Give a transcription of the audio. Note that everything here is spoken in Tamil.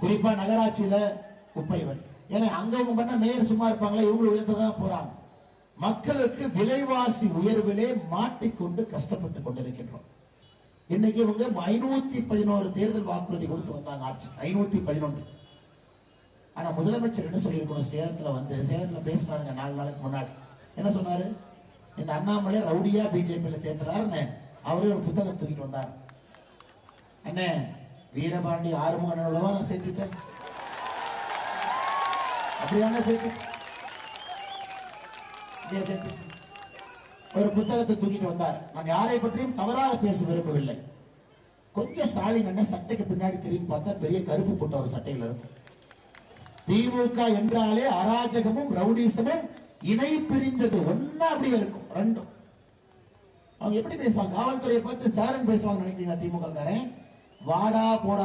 குறிப்பா நகராட்சியில குப்பை வரி. ஏன்னா அங்க பண்ண மேயர் சும்மா இருப்பாங்களா? இவங்க உயர்த்ததான் போறாங்க. மக்களுக்கு விலைவாசி உயர்விலே மாட்டிக்கொண்டு கஷ்டப்பட்டு கொண்டிருக்கின்றோம். இன்னைக்கு இவங்க 511 தேர்தல் வாக்குறுதி கொடுத்து வந்தாங்க ஆட்சி, 511. ஆனா முதலமைச்சர் என்ன சொல்லியிருக்கணும்? சேலத்துல பேசினாருங்க 4 நாளைக்கு முன்னாடி. என்ன சொன்னாரு? இந்த அண்ணாமலை ரவுடியா பிஜேபியில சேர்த்துறாருன்னு அவரே ஒரு புத்தகம் தூக்கிட்டு வந்தார். என்ன வீரபாண்டி ஆறுமுகனோடவா நான் சேர்த்துட்டேன்? அப்படியான சேர்த்து ஒரு புத்தகத்தை தூக்கிட்டு வந்தார். நான் யாரை பற்றியும் தவறாக பேச விரும்பவில்லை. கொஞ்சம் ஸ்டாலின் என்ன சட்டைக்கு பின்னாடி திரும்பி பார்த்தா பெரிய கருப்பு போட்ட ஒரு சட்டையில் இருக்கும். திமுக என்றாலே அராஜகமும் ரவுடிசமும் இணை பிரிந்தது ஒன்னா அப்படியே இருக்கும். ரெண்டும் அவங்க எப்படி பேசுவாங்க? காவல்துறையை பார்த்து சாரன் பேசுவாங்க நினைக்கிறீங்களா? திமுக காரன் வாடா போடா